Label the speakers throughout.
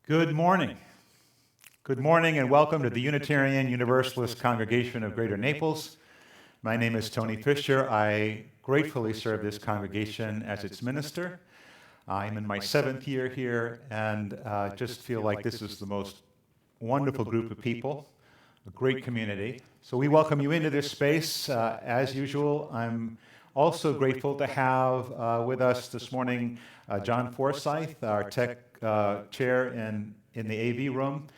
Speaker 1: Good morning. Good morning and welcome to the Unitarian Universalist Congregation of Greater Naples. My name is Tony Fisher. I gratefully serve this congregation as its minister. I'm in my 7th year here and just feel like this is the most wonderful group of people, a great community. So we welcome you into this space. As usual, I'm also grateful to have with us this morning John Forsyth, our tech chair in the AV room.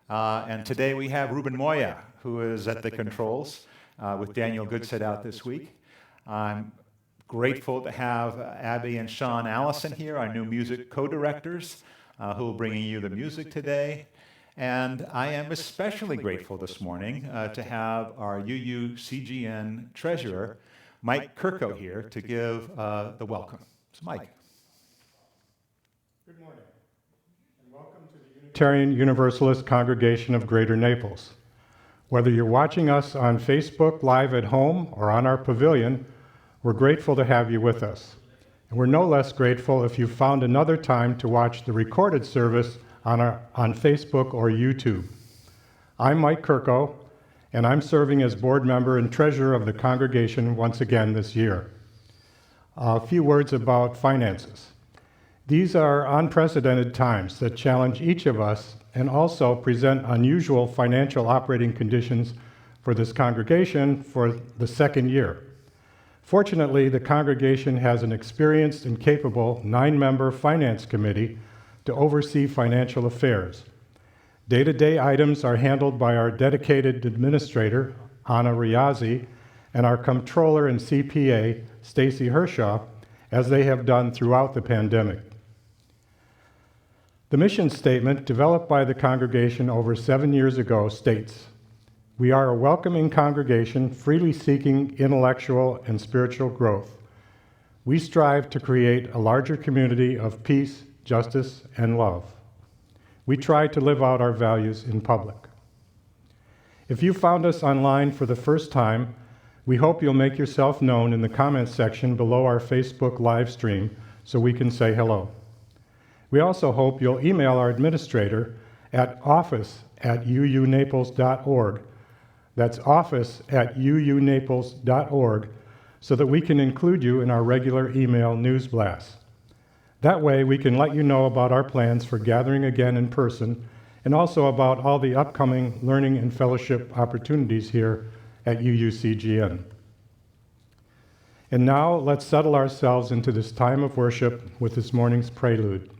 Speaker 1: And today we have Ruben Moya, who is at the controls with Daniel Goodset out this week. I'm grateful to have Abby and Sean Allison here, our new music co-directors, who will bring you the music today. And I am especially grateful this morning to have our UUCGN treasurer, Mike Kirko, here to give the welcome. So, Mike.
Speaker 2: Good morning, and welcome to the Unitarian Universalist Congregation of Greater Naples. Whether you're watching us on Facebook Live at home or on our pavilion, we're grateful to have you with us. And we're no less grateful if you found another time to watch the recorded service on Facebook or YouTube. I'm Mike Kirko, and I'm serving as board member and treasurer of the congregation once again this year. A few words about finances. These are unprecedented times that challenge each of us and also present unusual financial operating conditions for this congregation for the second year. Fortunately, the congregation has an experienced and capable 9-member finance committee to oversee financial affairs. Day-to-day items are handled by our dedicated administrator, Anna Riazi, and our comptroller and CPA, Stacy Hershaw, as they have done throughout the pandemic. The mission statement, developed by the congregation over 7 years ago, states, "We are a welcoming congregation, freely seeking intellectual and spiritual growth. We strive to create a larger community of peace, justice, and love. We try to live out our values in public." If you found us online for the first time, we hope you'll make yourself known in the comments section below our Facebook live stream so we can say hello. We also hope you'll email our administrator at office@uunaples.org. That's office@uunaples.org, so that we can include you in our regular email news blasts. That way we can let you know about our plans for gathering again in person and also about all the upcoming learning and fellowship opportunities here at UUCGN. And now let's settle ourselves into this time of worship with this morning's prelude.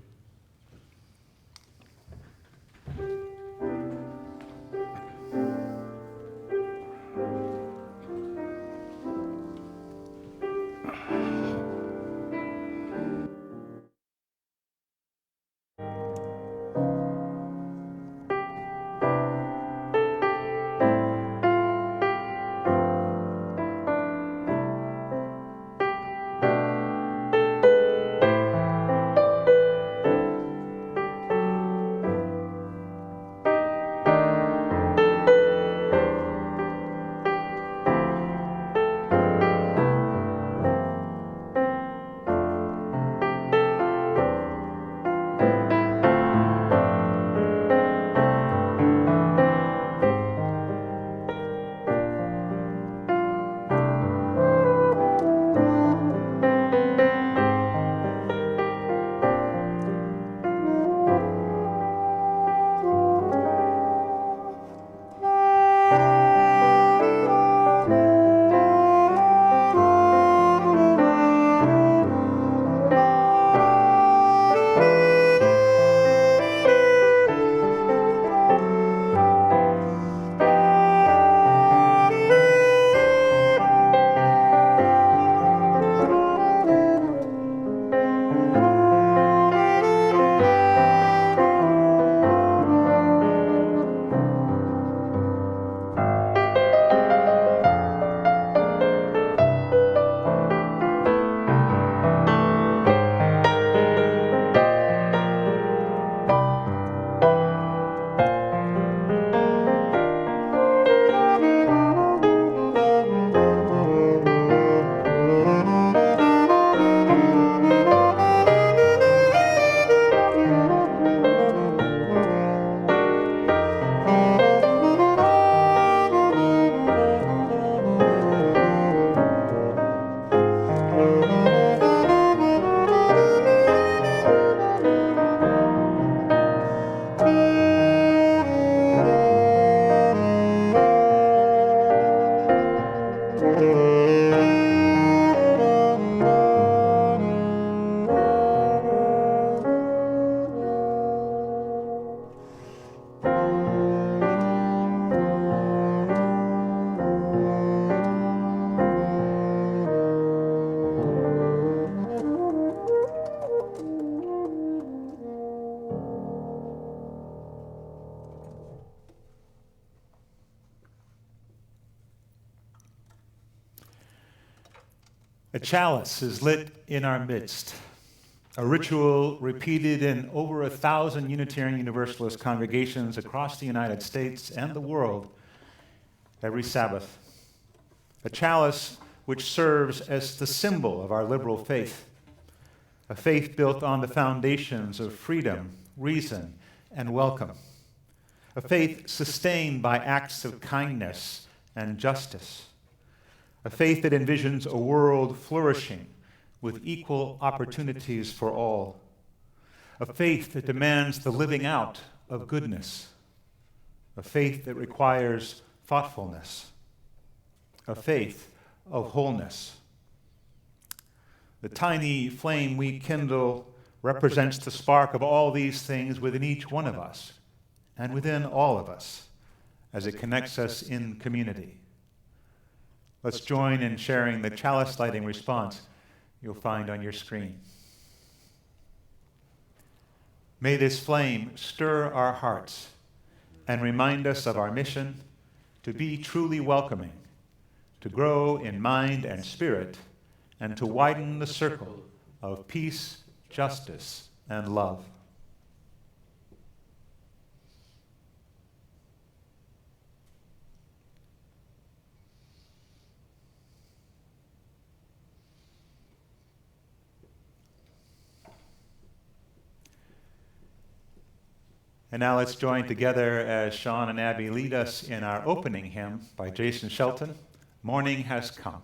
Speaker 1: A chalice is lit in our midst, a ritual repeated in over 1,000 Unitarian Universalist congregations across the United States and the world every Sabbath. A chalice which serves as the symbol of our liberal faith, a faith built on the foundations of freedom, reason, and welcome, a faith sustained by acts of kindness and justice, a faith that envisions a world flourishing with equal opportunities for all, a faith that demands the living out of goodness, a faith that requires thoughtfulness, a faith of wholeness. The tiny flame we kindle represents the spark of all these things within each one of us and within all of us as it connects us in community. Let's join in sharing the chalice lighting response you'll find on your screen. May this flame stir our hearts and remind us of our mission to be truly welcoming, to grow in mind and spirit, and to widen the circle of peace, justice, and love. And now let's join together as Sean and Abby lead us in our opening hymn by Jason Shelton, Morning Has Come.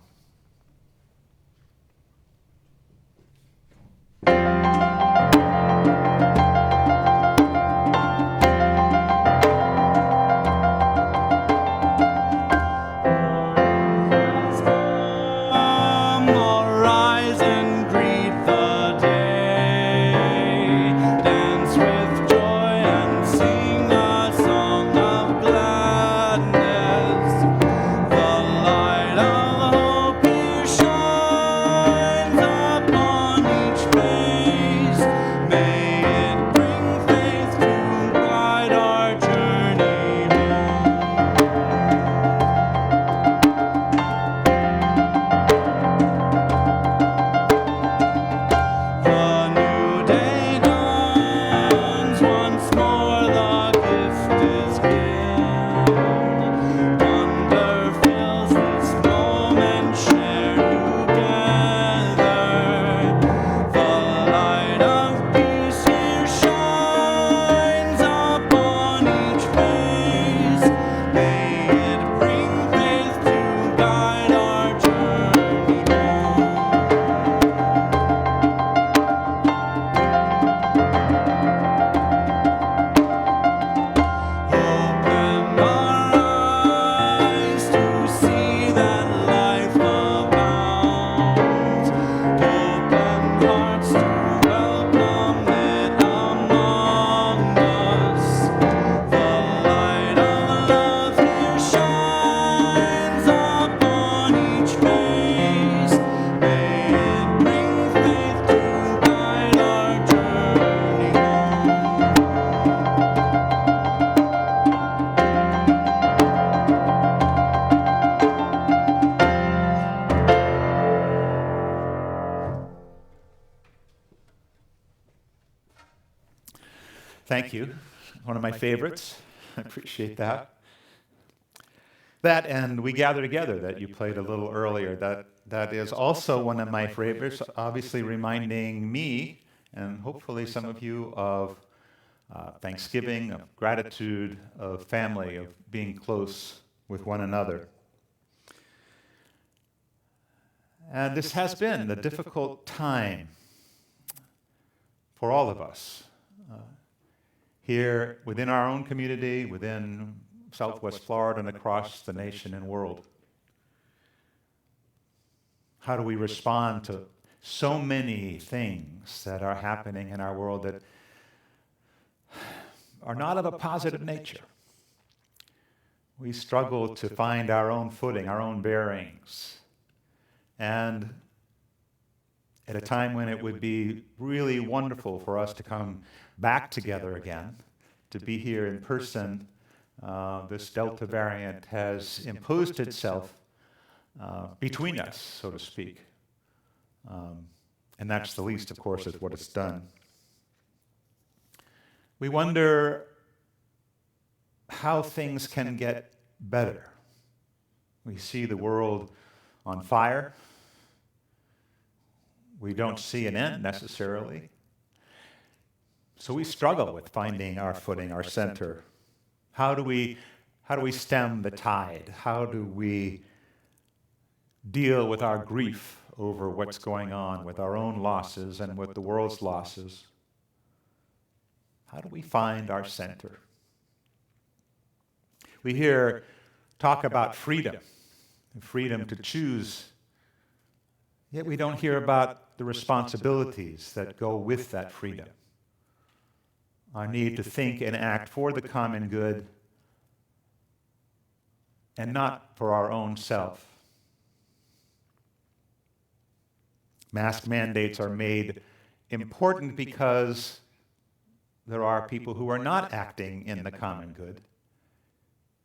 Speaker 1: Thank you. One of my favorites. I appreciate that. That and We Gather Together that you played a little earlier. That is also one of my favorites, obviously reminding me, and hopefully some of you, of Thanksgiving, of gratitude, of family, of being close with one another. And this has been a difficult time for all of us. Here within our own community, within Southwest Florida and across the nation and world. How do we respond to so many things that are happening in our world that are not of a positive nature? We struggle to find our own footing, our own bearings. And at a time when it would be really wonderful for us to come back together again, to be here in person, this Delta variant has imposed itself between us, so to speak. And that's the least, of course, is what it's done. We wonder how things can get better. We see the world on fire. We don't see an end necessarily. So we struggle with finding our footing, our center. How do we stem the tide? How do we deal with our grief over what's going on, with our own losses and with the world's losses? How do we find our center? We hear talk about freedom to choose, yet we don't hear about the responsibilities that go with that freedom. Our need to think and act for the common good and not for our own self. Mask mandates are made important because there are people who are not acting in the common good,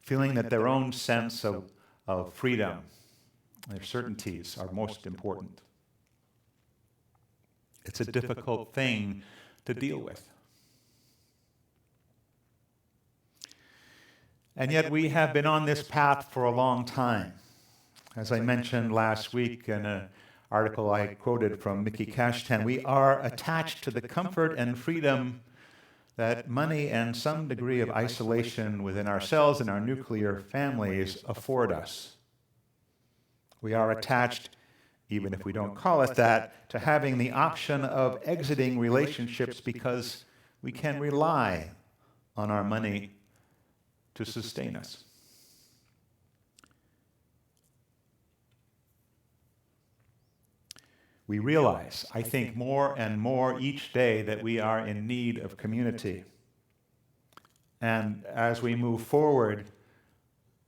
Speaker 1: feeling that their own sense of freedom, their certainties are most important. It's a difficult thing to deal with. And yet we have been on this path for a long time. As I mentioned last week in an article I quoted from Mickey Kashtan, we are attached to the comfort and freedom that money and some degree of isolation within ourselves and our nuclear families afford us. We are attached, even if we don't call it that, to having the option of exiting relationships because we can rely on our money to sustain us. We realize, I think, more and more each day that we are in need of community. And as we move forward,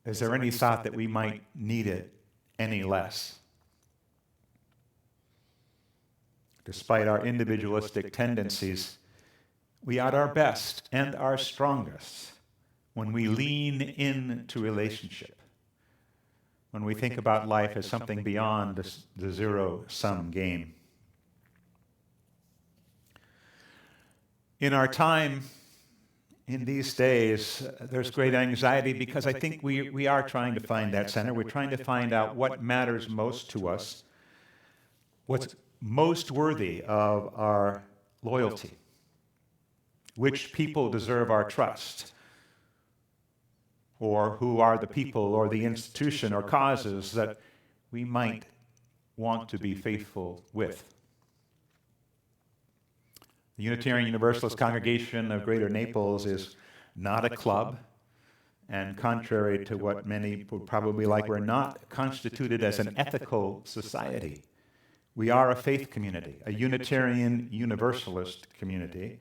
Speaker 1: is there any thought that we might need it any less? Despite our individualistic tendencies, we are at our best and our strongest when we lean into relationship, when we think about life as something beyond the zero-sum game. In our time, in these days, there's great anxiety because I think we are trying to find that center. We're trying to find out what matters most to us, what's most worthy of our loyalty, which people deserve our trust, or who are the people or the institution or causes that we might want to be faithful with. The Unitarian Universalist Congregation of Greater Naples is not a club, and contrary to what many would probably like, we're not constituted as an ethical society. We are a faith community, a Unitarian Universalist community,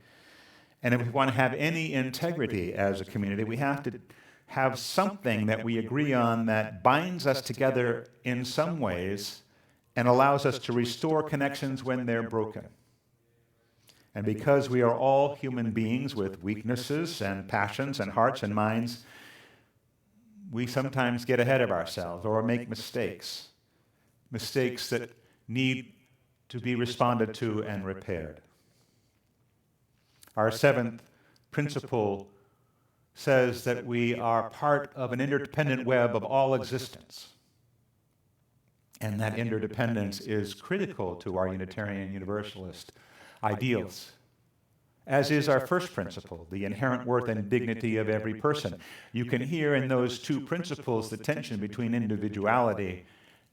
Speaker 1: and if we want to have any integrity as a community, we have to have something that we agree on that binds us together in some ways and allows us to restore connections when they're broken. And because we are all human beings with weaknesses and passions and hearts and minds, we sometimes get ahead of ourselves or make mistakes that need to be responded to and repaired. Our seventh principle says that we are part of an interdependent web of all existence. And that interdependence is critical to our Unitarian Universalist ideals, as is our first principle, the inherent worth and dignity of every person. You can hear in those two principles the tension between individuality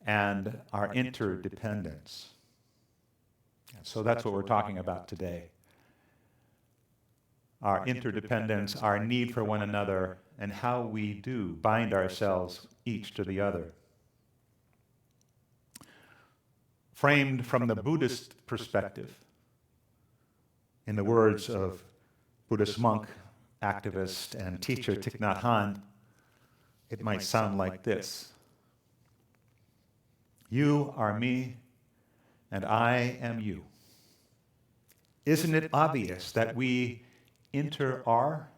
Speaker 1: and our interdependence. So that's what we're talking about today. Our interdependence, our need for one another, and how we do bind ourselves each to the other. Framed from the Buddhist perspective, in the words of Buddhist monk, activist, and teacher Thich Nhat Hanh, it might sound like this. You are me, and I am you. Isn't it obvious that we are?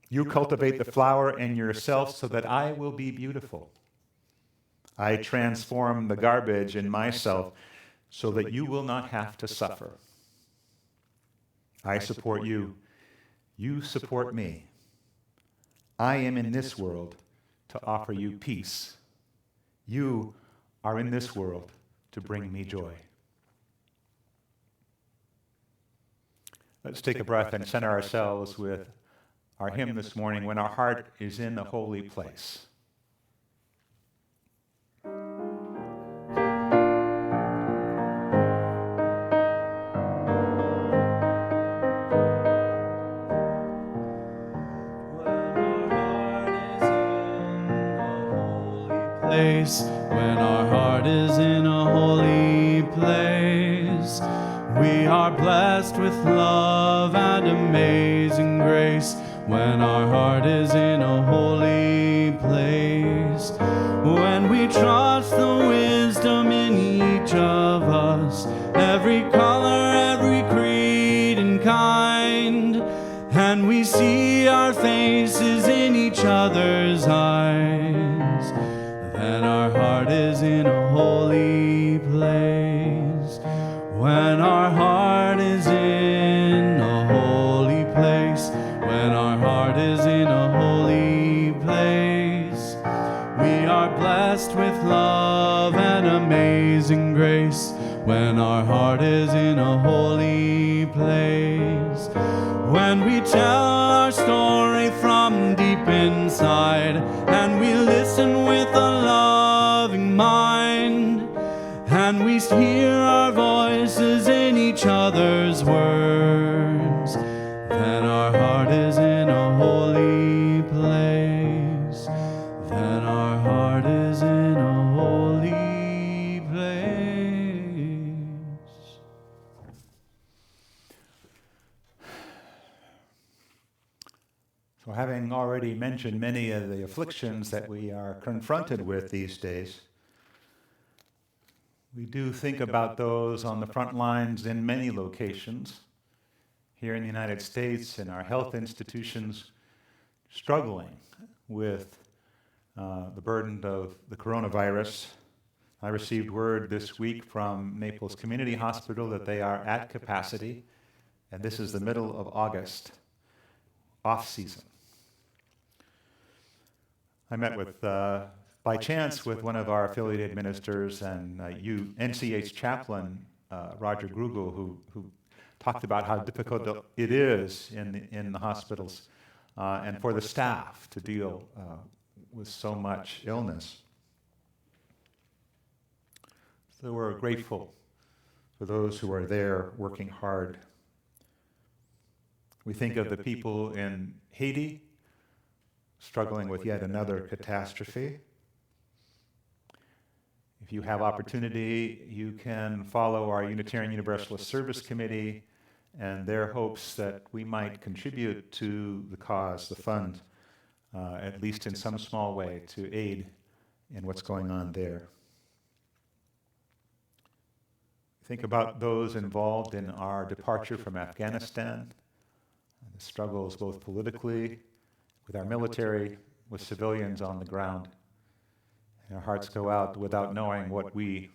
Speaker 1: You cultivate the flower in yourself so that I will be beautiful. I transform the garbage in myself so that you will not have to suffer. I support you. You support me. I am in this world to offer you peace. You are in this world to bring me joy. Let's take a breath and center ourselves with our hymn this morning, When Our Heart is in a Holy Place.
Speaker 3: When our heart is in a holy place, we are blessed with love and amazing grace. When our heart is in a holy place, when we trust the wisdom in each of us, every color, every creed and kind, and we see our faces in each other's eyes, then our heart is in a holy place. When our heart is in a holy place, when our heart is in a holy place, we are blessed with love and amazing grace. When our heart is in a holy place, when we tell our story from deep inside, and we listen with a loving mind, and we hear our voices in each other's words, then our heart is in a holy place. Then our heart is in a holy place.
Speaker 1: So having already mentioned many of the afflictions that we are confronted with these days, we do think about those on the front lines in many locations, here in the United States, in our health institutions, struggling with the burden of the coronavirus. I received word this week from Naples Community Hospital that they are at capacity, and this is the middle of August, off-season. I met with, by chance, with one of our affiliated ministers and NCH chaplain, Roger Grugel, who talked about how difficult it is in the hospitals and for the staff to deal with so much illness. So we're grateful for those who are there working hard. We think of the people in Haiti struggling with yet another catastrophe. If you have opportunity, you can follow our Unitarian Universalist Service Committee and their hopes that we might contribute to the cause, the fund, at least in some small way, to aid in what's going on there. Think about those involved in our departure from Afghanistan, the struggles both politically, with our military, with civilians on the ground. And our hearts go out without knowing what we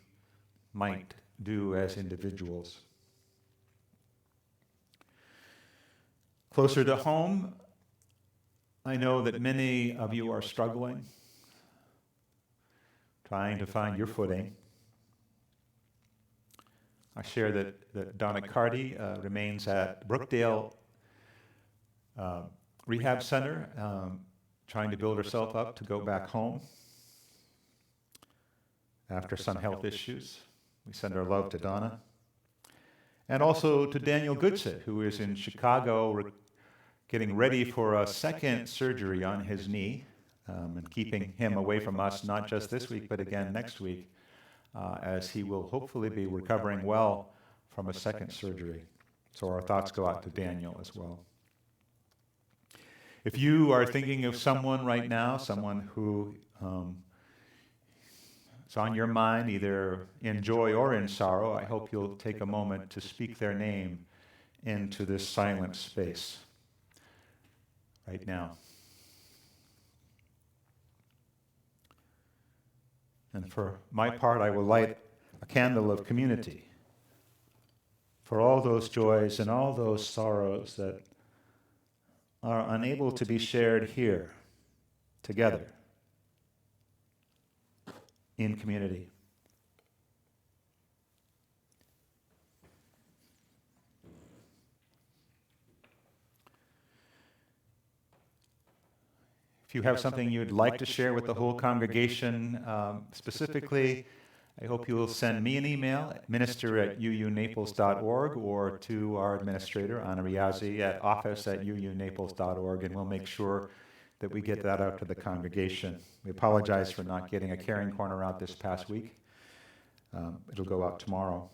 Speaker 1: might do as individuals. Closer to home, I know that many of you are struggling, trying to find your footing. I share that Donna Carty remains at Brookdale Rehab Center, trying to build herself up to go back home after some health issues. We send our love to Donna. And also to Daniel Goodsit, who is in Chicago getting ready for a second surgery on his knee, and keeping him away from us, not just this week, but again next week, as he will hopefully be recovering well from a second surgery. So our thoughts go out to Daniel as well. If you are thinking of someone right now, someone who is on your mind, either in joy or in sorrow, I hope you'll take a moment to speak their name into this silent space right now. And for my part, I will light a candle of community for all those joys and all those sorrows that are unable to be shared here together in community. If you have something you'd like to share with the whole congregation, specifically, I hope you will send me an email at minister@uunaples.org or to our administrator, Anna Riazzi, at office@uunaples.org, and we'll make sure that we get that out to the congregation. We apologize for not getting a caring corner out this past week. It'll go out tomorrow.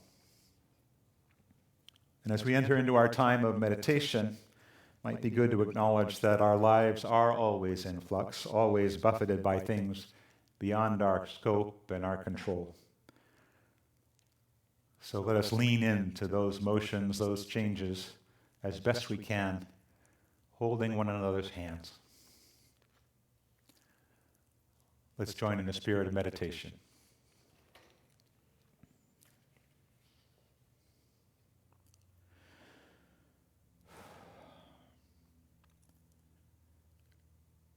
Speaker 1: And as we enter into our time of meditation, it might be good to acknowledge that our lives are always in flux, always buffeted by things beyond our scope and our control. So let us lean into those motions, those changes, as best we can, holding one another's hands. Let's join in the spirit of meditation.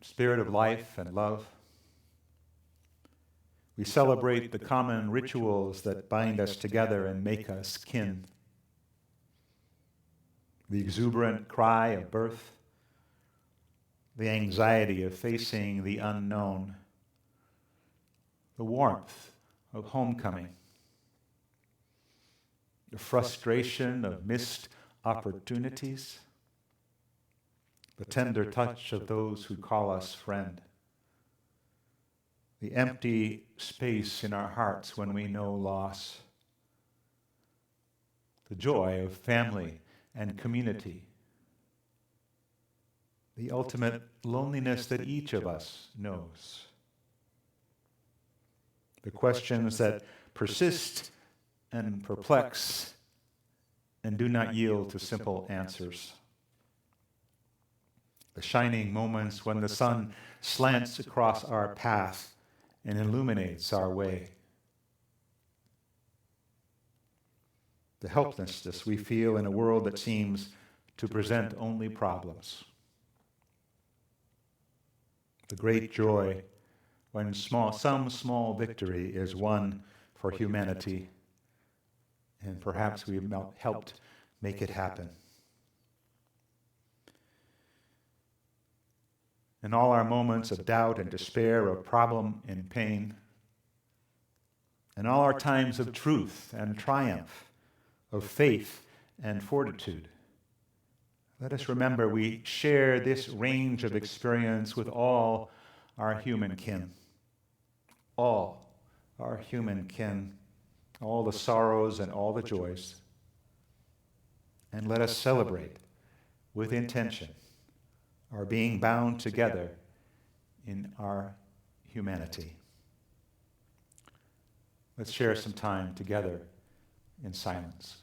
Speaker 1: Spirit of life and love, we celebrate the common rituals that bind us together and make us kin. The exuberant cry of birth, the anxiety of facing the unknown, the warmth of homecoming, the frustration of missed opportunities, the tender touch of those who call us friend, the empty space in our hearts when we know loss, the joy of family and community, the ultimate loneliness that each of us knows, the questions that persist and perplex and do not yield to simple answers, the shining moments when the sun slants across our path and illuminates our way, the helplessness we feel in a world that seems to present only problems, the great joy when some small victory is won for humanity, and perhaps we've helped make it happen. In all our moments of doubt and despair, of problem and pain, in all our times of truth and triumph, of faith and fortitude, let us remember we share this range of experience with all our human kin. All our human kin, all the sorrows and all the joys. And let us celebrate with intention our being bound together in our humanity. Let's share some time together in silence.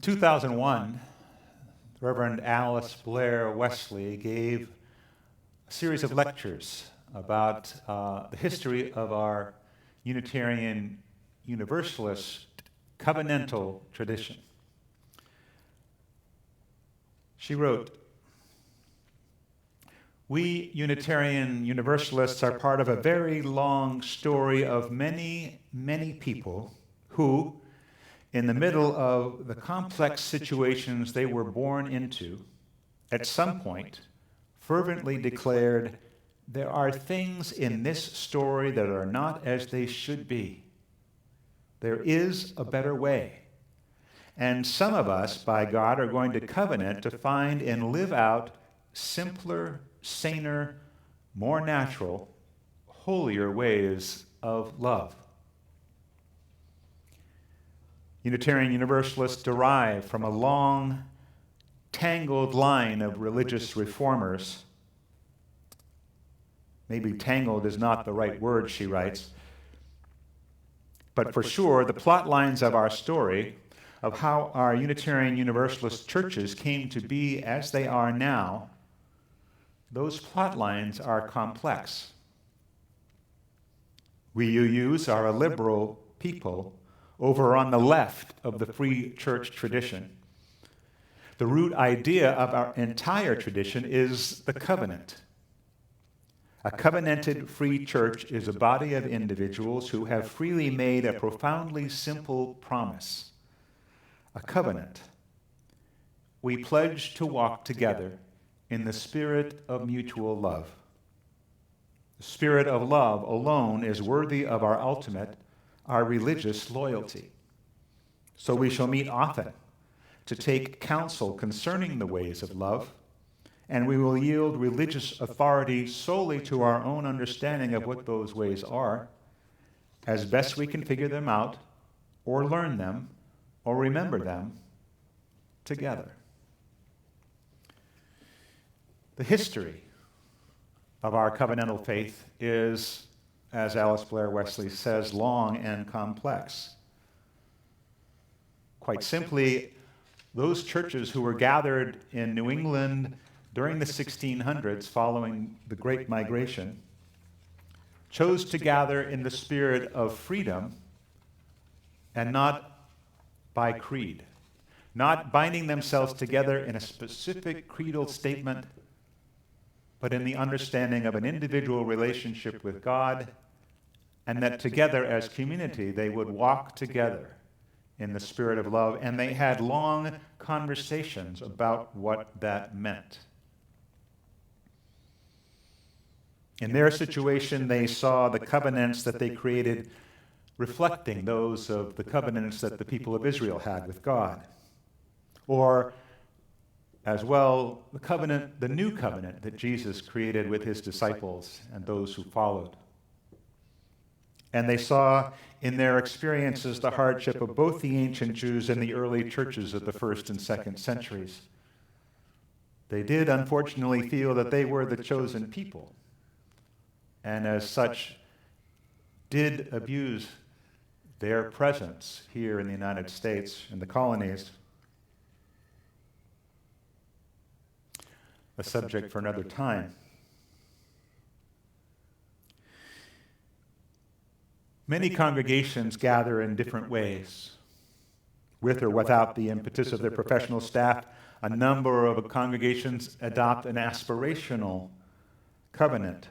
Speaker 1: In 2001, Reverend Alice Blair Wesley gave a series of lectures about the history of our Unitarian Universalist covenantal tradition. She wrote, "We Unitarian Universalists are part of a very long story of many, many people who, in the middle of the complex situations they were born into, at some point, fervently declared, 'There are things in this story that are not as they should be. There is a better way. And some of us, by God, are going to covenant to find and live out simpler, saner, more natural, holier ways of love.'" Unitarian Universalists derive from a long, tangled line of religious reformers. Maybe tangled is not the right word, she writes. But for sure, the plot lines of our story, of how our Unitarian Universalist churches came to be as they are now, those plot lines are complex. We UUs are a liberal people over on the left of the free church tradition. The root idea of our entire tradition is the covenant. A covenanted free church is a body of individuals who have freely made a profoundly simple promise. A covenant. We pledge to walk together in the spirit of mutual love. The spirit of love alone is worthy of our ultimate, our religious loyalty. So we shall meet often to take counsel concerning the ways of love, and we will yield religious authority solely to our own understanding of what those ways are, as best we can figure them out, or learn them, or remember them together. The history of our covenantal faith is, as Alice Blair Wesley says, long and complex. Quite simply, those churches who were gathered in New England during the 1600s following the Great Migration chose to gather in the spirit of freedom and not by creed, not binding themselves together in a specific creedal statement, but in the understanding of an individual relationship with God, and that together as community they would walk together in the spirit of love, and they had long conversations about what that meant. In their situation, they saw the covenants that they created reflecting those of the covenants that the people of Israel had with God. Or, as well, the new covenant that Jesus created with his disciples and those who followed. And they saw in their experiences the hardship of both the ancient Jews and the early churches of the first and second centuries. They did, unfortunately, feel that they were the chosen people, and as such, did abuse their presence here in the United States and the colonies. A subject for another time. Many congregations gather in different ways. With or without the impetus of their professional staff, a number of congregations adopt an aspirational covenant.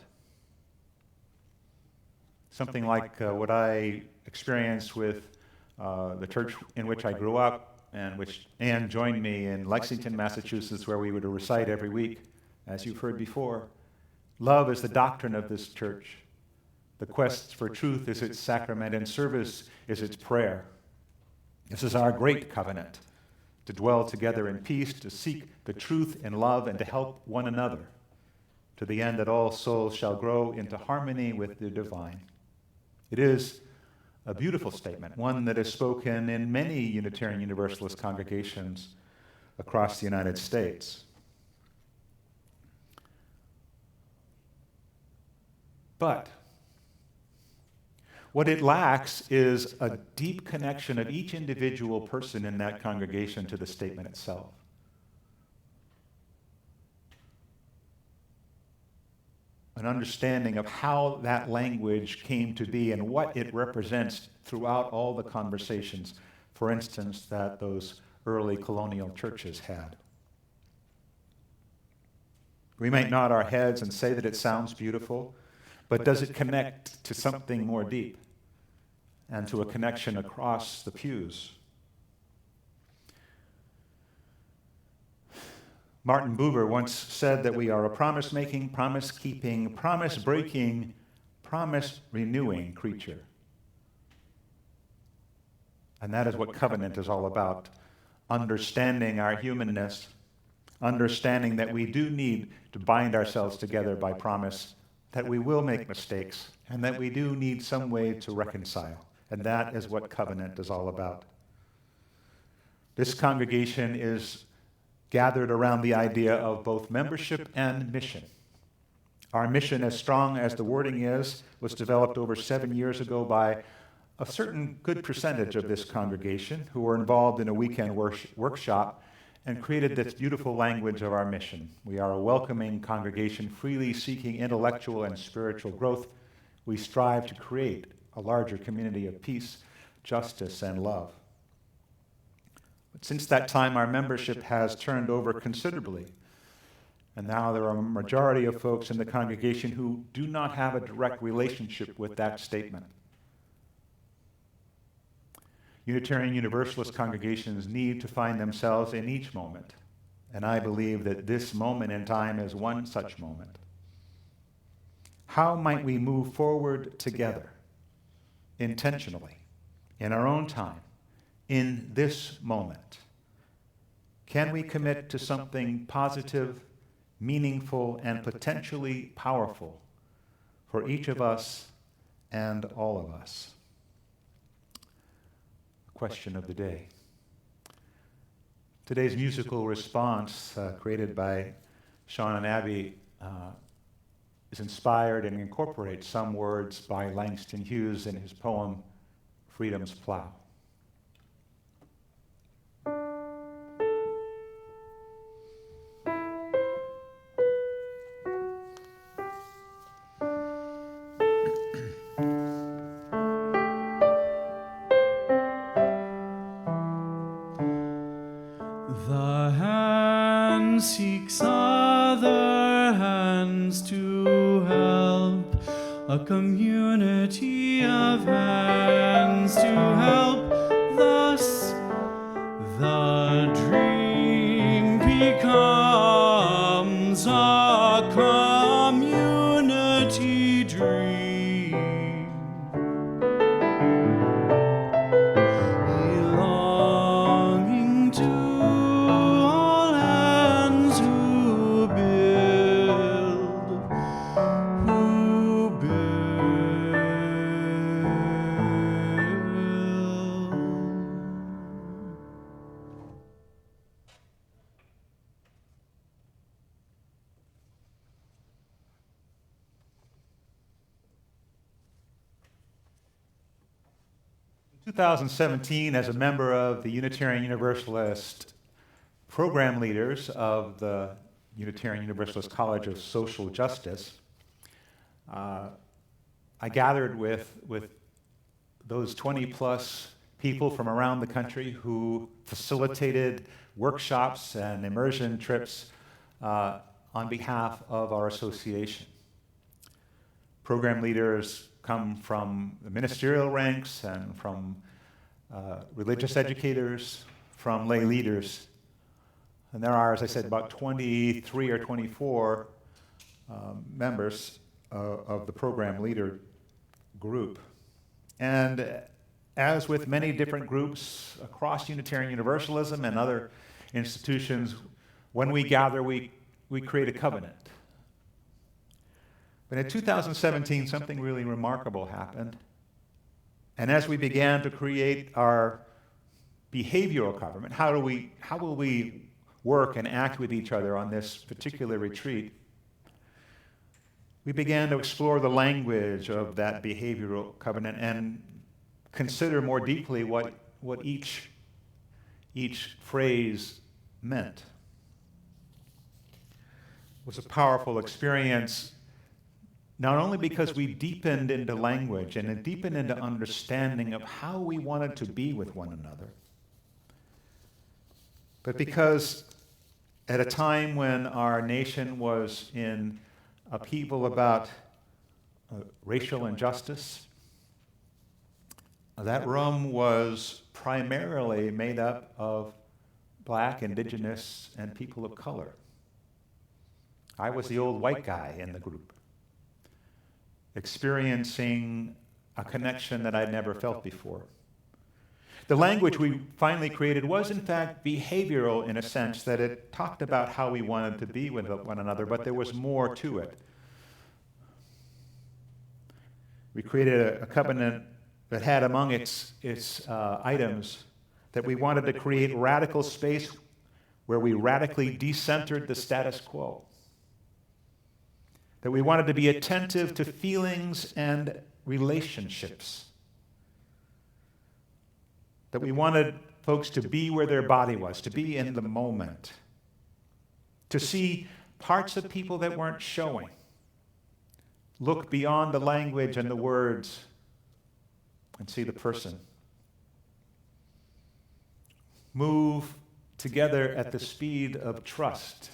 Speaker 1: Something like what I experienced with the church in which I grew up, and which Anne joined me in Lexington, Massachusetts, where we would recite every week, as you've heard before. Love is the doctrine of this church. The quest for truth is its sacrament, and service is its prayer. This is our great covenant, to dwell together in peace, to seek the truth in love, and to help one another, to the end that all souls shall grow into harmony with the divine. It is a beautiful statement, one that is spoken in many Unitarian Universalist congregations across the United States. But What it lacks is a deep connection of each individual person in that congregation to the statement itself. An understanding of how that language came to be and what it represents throughout all the conversations, for instance, that those early colonial churches had. We might nod our heads and say that it sounds beautiful, but does it connect to something more deep and to a connection across the pews? Martin Buber once said that we are a promise-making, promise-keeping, promise-breaking, promise-renewing creature. And that is what covenant is all about. Understanding our humanness, understanding that we do need to bind ourselves together by promise, that we will make mistakes, and that we do need some way to reconcile. And that is what covenant is all about. This congregation is gathered around the idea of both membership and mission. Our mission, as strong as the wording is, was developed over 7 years ago by a certain good percentage of this congregation who were involved in a weekend workshop and created this beautiful language of our mission. We are a welcoming congregation, freely seeking intellectual and spiritual growth. We strive to create a larger community of peace, justice, and love. But since that time, our membership has turned over considerably. And now there are a majority of folks in the congregation who do not have a direct relationship with that statement. Unitarian Universalist congregations need to find themselves in each moment. And I believe that this moment in time is one such moment. How might we move forward together, intentionally, in our own time, in this moment? Can we commit to something positive, meaningful, and potentially powerful for each of us and all of us? Question of the day. Today's musical response, created by Sean and Abby, is inspired and incorporates some words by Langston Hughes in his poem, Freedom's Plow.
Speaker 3: The hand seeks other hands to help, a community of hands to help. Thus, the dream becomes a community dream, belonging to all hands who build, who build.
Speaker 1: 2017, as a member of the Unitarian Universalist program leaders of the Unitarian Universalist College of Social Justice, I gathered with those 20-plus people from around the country who facilitated workshops and immersion trips on behalf of our association. Program leaders come from the ministerial ranks and from religious educators, from lay leaders. And there are, as I said, about 23 or 24 members of the program leader group. And as with many different groups across Unitarian Universalism and other institutions, when we gather, we create a covenant. But in 2017, something really remarkable happened. And as we began to create our behavioral covenant, how will we work and act with each other on this particular retreat? we began to explore the language of that behavioral covenant and consider more deeply what each phrase meant. It was a powerful experience, not only because we deepened into language and it deepened into understanding of how we wanted to be with one another, but because at a time when our nation was in upheaval about racial injustice, that room was primarily made up of Black, Indigenous, and people of color. I was the old white guy in the group, experiencing a connection that I'd never felt before. The language we finally created was, in fact, behavioral in a sense that it talked about how we wanted to be with one another, but there was more to it. We created a covenant that had among its items that we wanted to create radical space where we radically decentered the status quo. That we wanted to be attentive to feelings and relationships. That we wanted folks to be where their body was, to be in the moment. To see parts of people that weren't showing. Look beyond the language and the words and see the person. Move together at the speed of trust.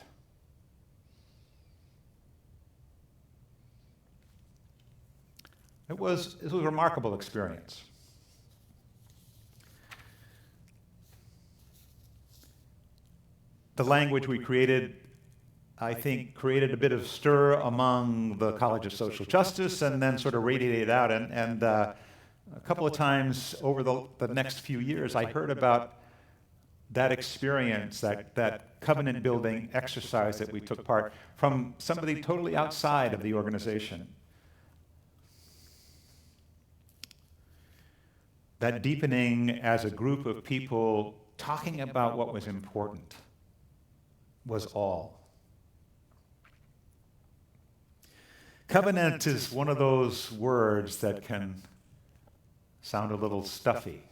Speaker 1: It was a remarkable experience. The language we created, I think, created a bit of stir among the College of Social Justice and then sort of radiated out. And a couple of times over the next few years, I heard about that experience, that covenant building exercise that we took part from somebody totally outside of the organization. That deepening as a group of people talking about what was important was all. Covenant is one of those words that can sound a little stuffy,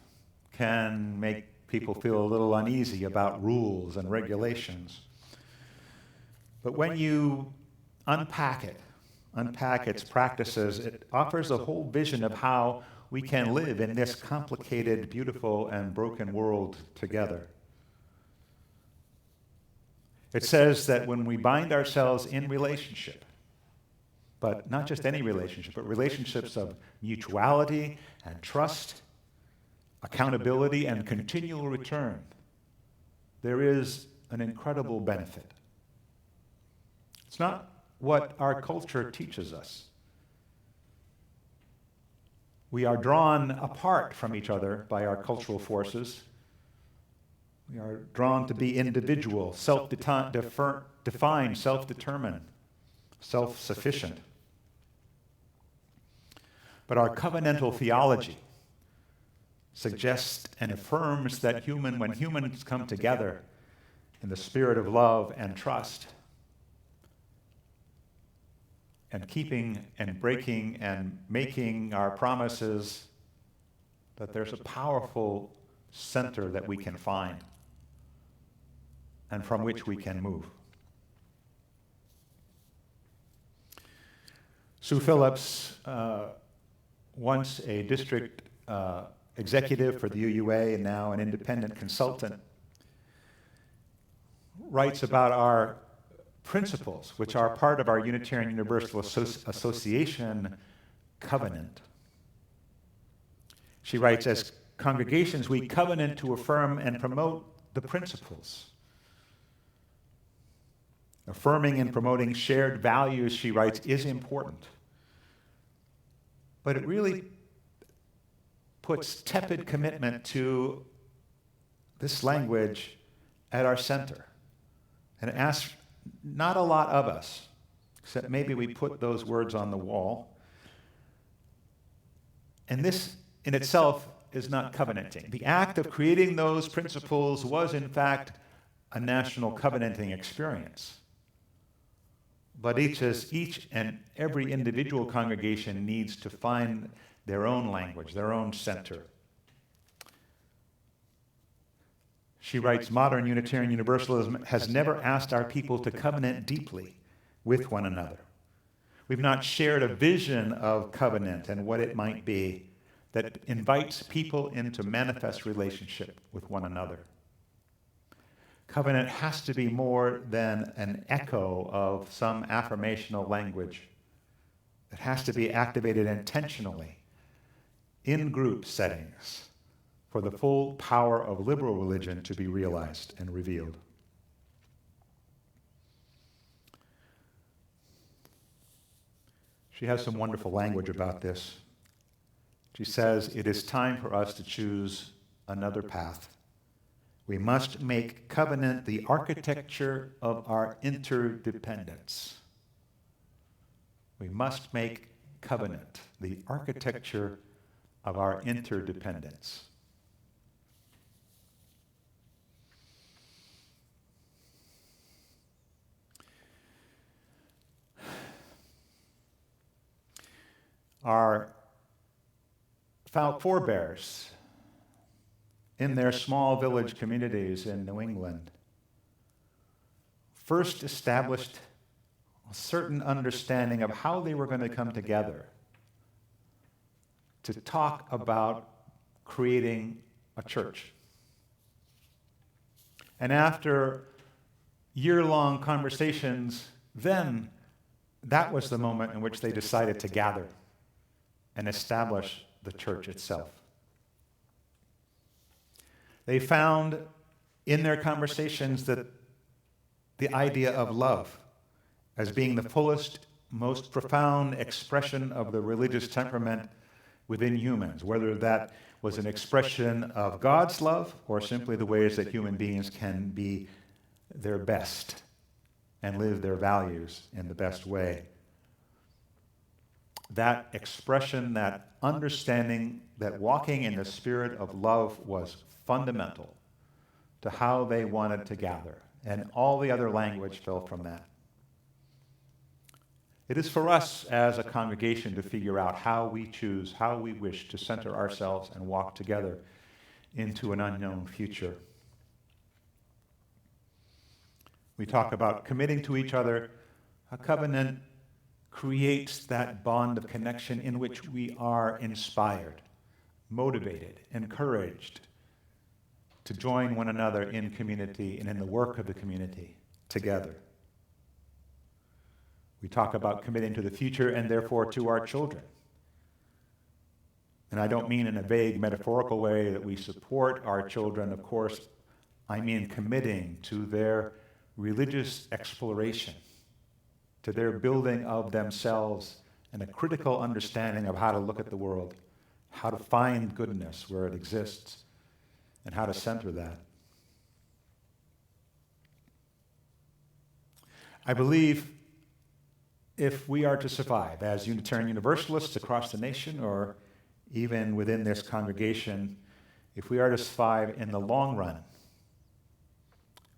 Speaker 1: can make people feel a little uneasy about rules and regulations. But when you unpack its practices, it offers a whole vision of how we can live in this complicated, beautiful, and broken world together. It says that when we bind ourselves in relationship, but not just any relationship, but relationships of mutuality and trust, accountability, and continual return, there is an incredible benefit. It's not what our culture teaches us. We are drawn apart from each other by our cultural forces. We are drawn to be individual, self-defined, self-determined, self-sufficient. But our covenantal theology suggests and affirms that when humans come together in the spirit of love and trust, and keeping and breaking and making our promises, that there's a powerful center that we can find and from which we can move. Sue Phillips, once a district executive for the UUA and now an independent consultant, writes about our principles, which are part of our Unitarian Universalist Association covenant. She writes, as congregations, we covenant to affirm and promote the principles. Affirming and promoting shared values, she writes, is important. But it really puts tepid commitment to this language at our center. And it asks not a lot of us, except maybe we put those words on the wall. And this in itself is not covenanting. The act of creating those principles was, in fact, a national covenanting experience. but each and every individual congregation needs to find their own language, their own center. She writes, modern Unitarian Universalism has never asked our people to covenant deeply with one another. We've not shared a vision of covenant and what it might be that invites people into manifest relationship with one another. Covenant has to be more than an echo of some affirmational language. It has to be activated intentionally in group settings for the full power of liberal religion to be realized and revealed. She has some wonderful language about this. She says, it is time for us to choose another path. We must make covenant the architecture of our interdependence. We must make covenant the architecture of our interdependence. Our forebears in their small village communities in New England first established a certain understanding of how they were going to come together to talk about creating a church. And after year-long conversations, then that was the moment in which they decided to gather and establish the church itself. They found in their conversations that the idea of love as being the fullest, most profound expression of the religious temperament within humans, whether that was an expression of God's love or simply the ways that human beings can be their best and live their values in the best way. That expression, that understanding that walking in the spirit of love was fundamental to how they wanted to gather, and all the other language fell from that. It is for us as a congregation to figure out how we choose, how we wish to center ourselves and walk together into an unknown future. We talk about committing to each other. A covenant creates that bond of connection in which we are inspired, motivated, encouraged to join one another in community and in the work of the community together. We talk about committing to the future and therefore to our children. And I don't mean in a vague metaphorical way that we support our children, of course. I mean committing to their religious exploration, to their building of themselves and a critical understanding of how to look at the world, how to find goodness where it exists, and how to center that. I believe if we are to survive as Unitarian Universalists across the nation or even within this congregation, if we are to survive in the long run,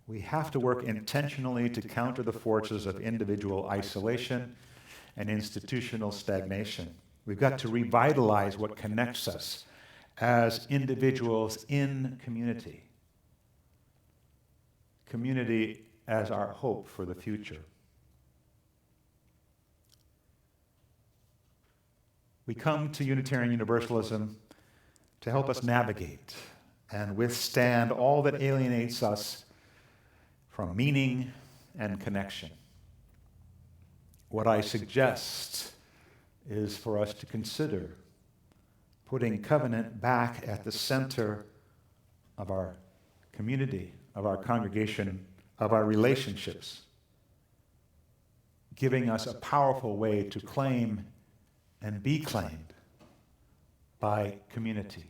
Speaker 1: we have to work intentionally to counter the forces of individual isolation and institutional stagnation. We've got to revitalize what connects us as individuals in community. Community as our hope for the future. We come to Unitarian Universalism to help us navigate and withstand all that alienates us from meaning and connection. What I suggest is for us to consider putting covenant back at the center of our community, of our congregation, of our relationships, giving us a powerful way to claim and be claimed by community.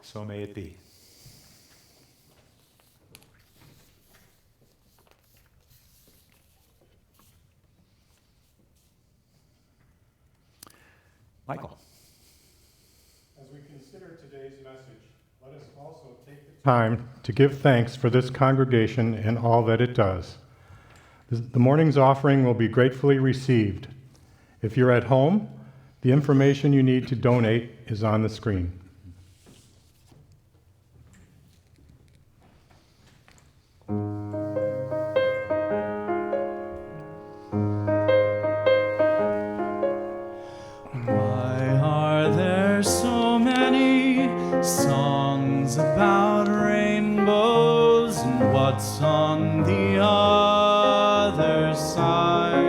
Speaker 1: So may it be. Michael.
Speaker 2: As we consider today's message, Let us also take the time to give thanks for this congregation and all that it does. The morning's offering will be gratefully received. If you're at home, the information you need to donate is on the screen.
Speaker 3: Why are there so many songs about rainbows, and what's on the other side?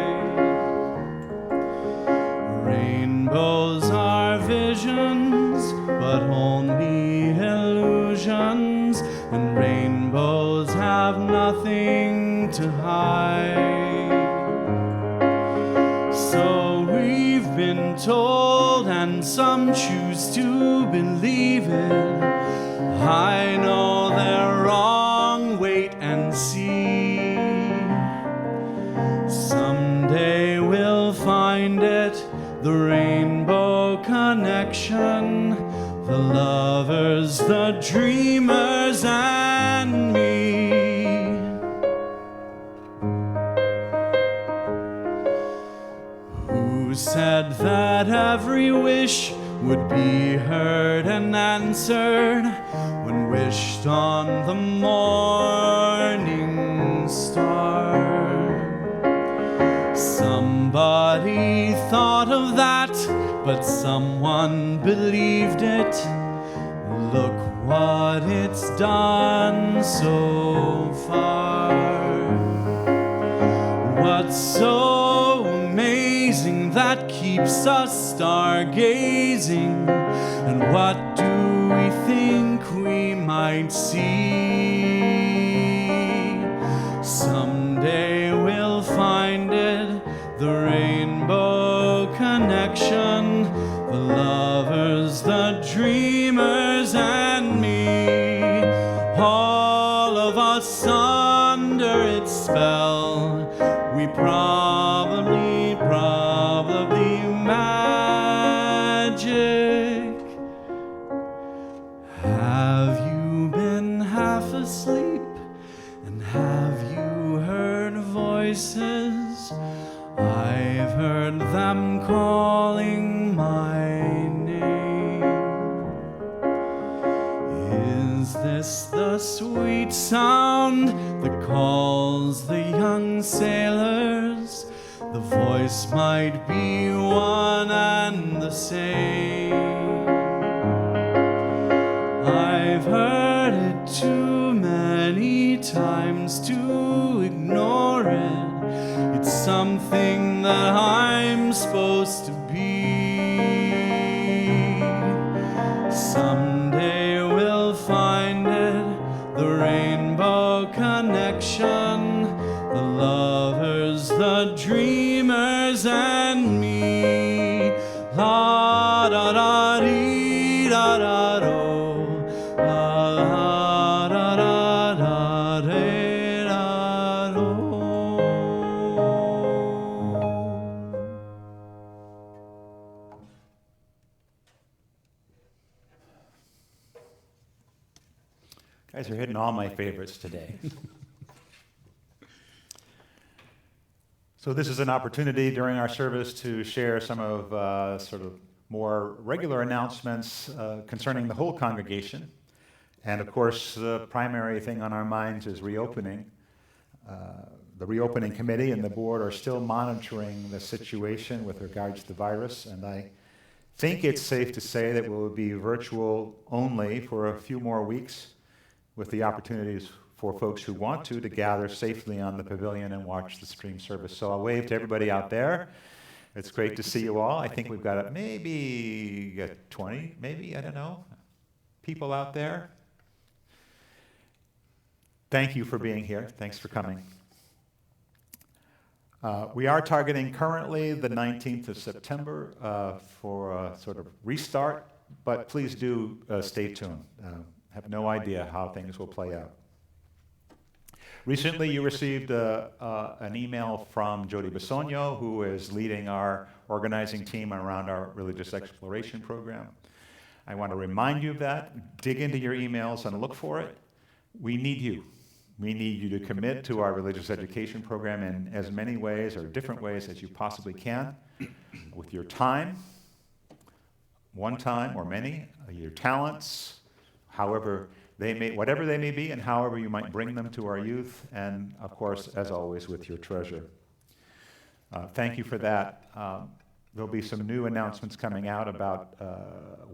Speaker 3: Rainbows are visions, but only illusions, and rainbows have nothing to hide. So we've been told, and some choose to believe it. I know they're wrong, wait and see. Someday we'll find it, the rainbow connection, the lovers, the dreamers, and me. Who said that every wish would be heard and answered when wished on the morning star? Somebody thought of that, but someone believed it. Look what it's done so far. What's so amazing that keeps us stargazing? And what do we think we might see? Someday we'll find it, the rainbow connection, the lovers, the dreamers, and me. All of us under its spell, we probably magic. Have you been half asleep? And have you heard voices? I've heard them calling my name. Is this the sweet sound that calls the young sailors? The voice might be one and the same. I've heard it too many times to ignore it. It's something that I'm supposed to be. Someday we'll find it, the rainbow connection, the lovers, the dreamers, and me. La da da dee da da do. La la da da da de da do.
Speaker 1: Guys are hitting all my favorites today. So this is an opportunity during our service to share some of sort of more regular announcements concerning the whole congregation. And of course, the primary thing on our minds is reopening. The reopening committee and the board are still monitoring the situation with regards to the virus, and I think it's safe to say that we'll be virtual only for a few more weeks, with the opportunities for folks who want to gather safely on the pavilion and watch the stream service. So I'll wave to everybody out there. It's great to see you all. I think we've got maybe 20, maybe, I don't know, people out there. Thank you for being here. Thanks for coming. We are targeting currently the 19th of September for a sort of restart, but please do stay tuned. Have no idea how things will play out. Recently, you received an email from Jody Bisogno, who is leading our organizing team around our religious exploration program. I want to remind you of that. Dig into your emails and look for it. We need you. We need you to commit to our religious education program in as many ways or different ways as you possibly can, with your time, one time or many, your talents, however they may, whatever they may be, and however you might bring them to our youth, and of course, as always, with your treasure. Thank you for that. There'll be some new announcements coming out about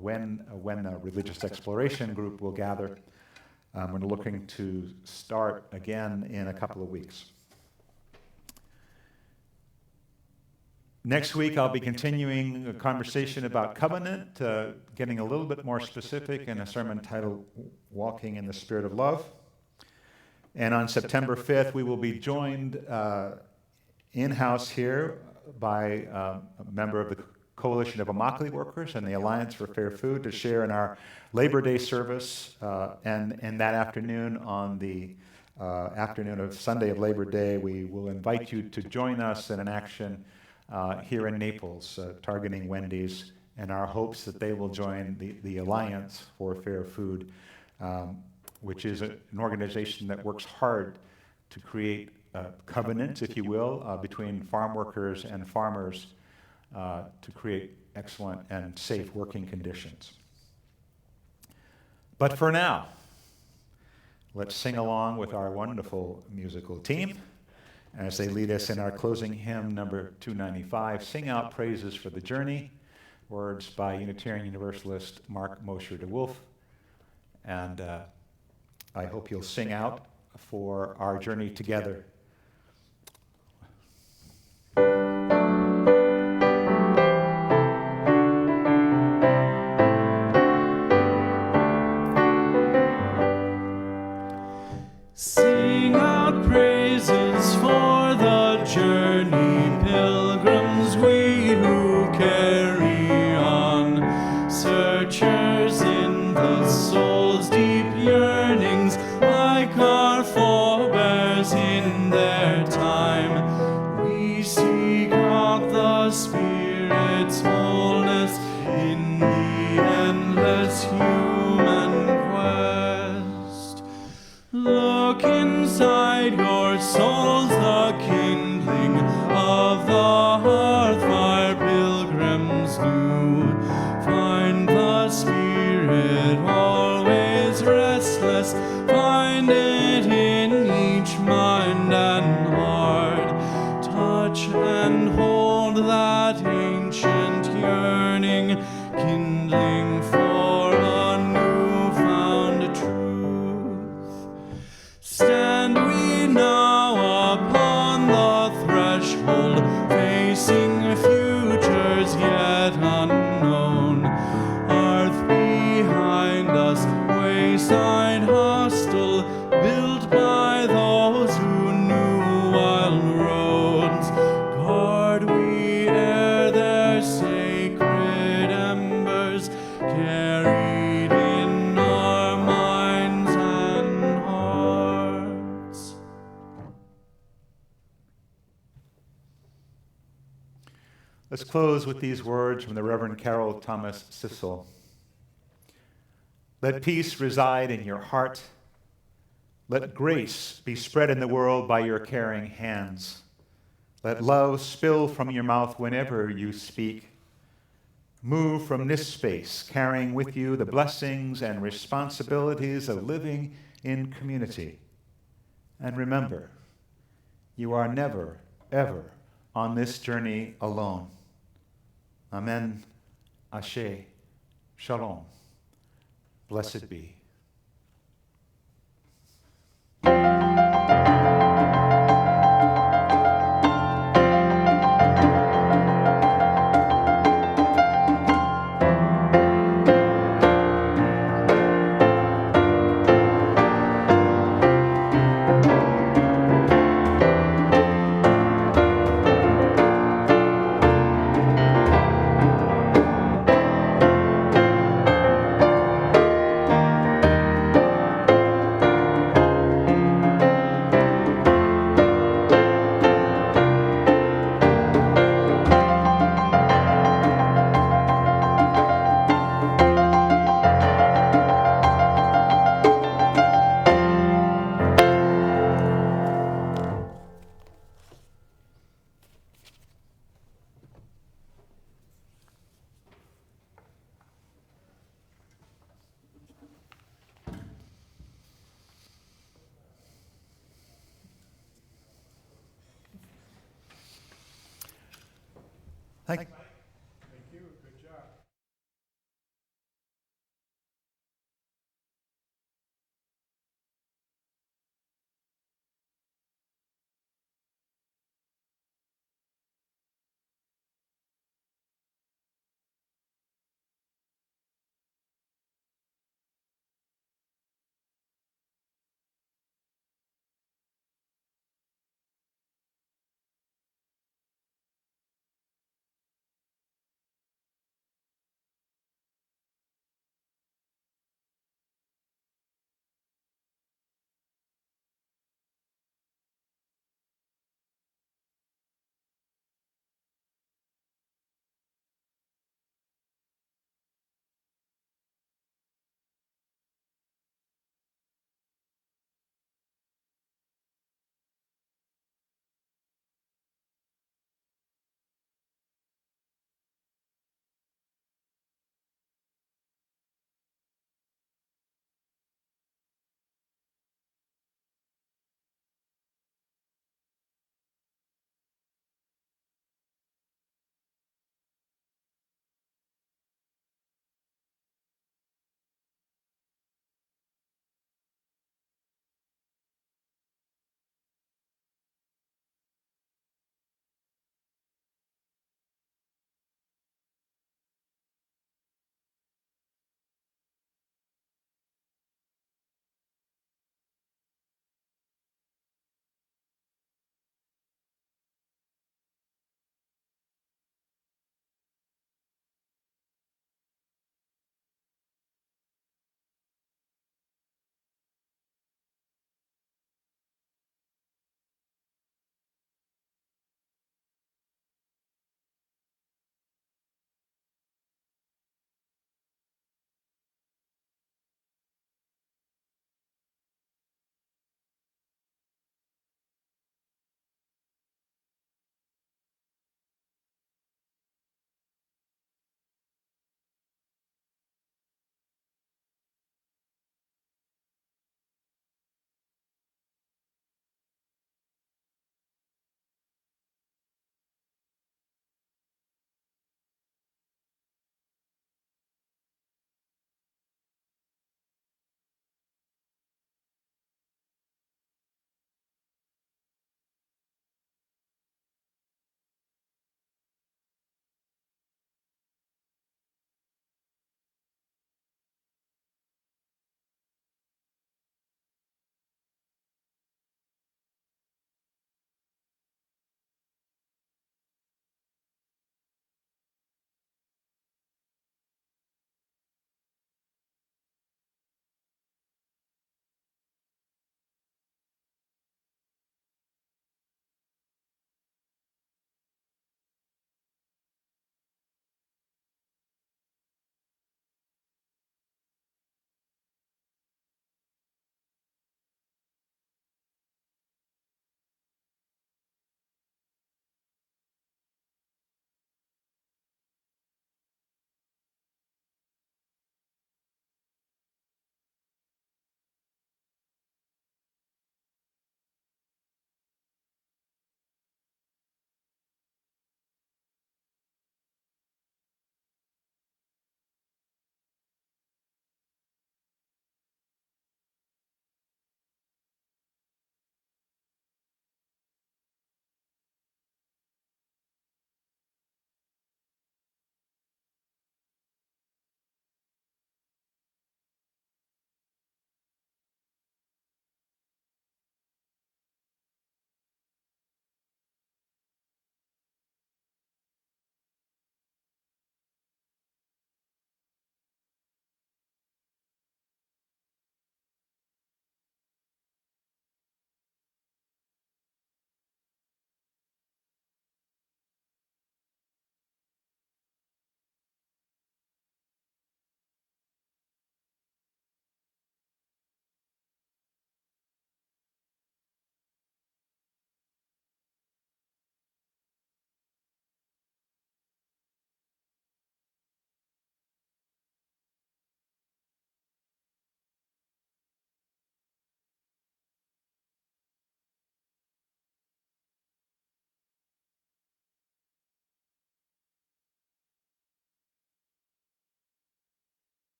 Speaker 1: when a religious exploration group will gather. We're looking to start again in a couple of weeks. Next week, I'll be continuing a conversation about covenant, getting a little bit more specific in a sermon titled Walking in the Spirit of Love. And on September 5th, we will be joined in-house here by a member of the Coalition of Immokalee Workers and the Alliance for Fair Food to share in our Labor Day service. And that afternoon, on the afternoon of Sunday of Labor Day, we will invite you to join us in an action here in Naples, targeting Wendy's, and our hopes that they will join the Alliance for Fair Food, which is an organization that works hard to create covenants, if you will, between farm workers and farmers to create excellent and safe working conditions. But for now, let's sing along with our wonderful musical team as they lead us in our closing hymn, number 295, Sing Out Praises for the Journey, words by Unitarian Universalist Mark Mosher de Wolf. And I hope you'll sing out for our journey together.
Speaker 3: Sing out praises for the journey, pilgrims we who carry on, searchers in the soul's deep yearnings, like our forebears in their time. We seek out the Spirit's wholeness in the endless human quest. Look inside your souls, the kindling of the hearth fire pilgrims new. Find the Spirit always restless, find it in each mind and heart. Touch and hold that ancient yearning, kindling for a new-found truth. Stand we now upon the threshold, facing futures yet unknown. Earth behind us, wayside hostel, built by those who knew wild roads. Guard we ere their sacred embers, carried in our minds and hearts.
Speaker 1: Let's close with these words from the Reverend Carol Thomas Sissel. Let peace reside in your heart. Let grace be spread in the world by your caring hands. Let love spill from your mouth whenever you speak. Move from this space, carrying with you the blessings and responsibilities of living in community. And remember, you are never, ever on this journey alone. Amen. Ashe. Shalom. Blessed be. Thank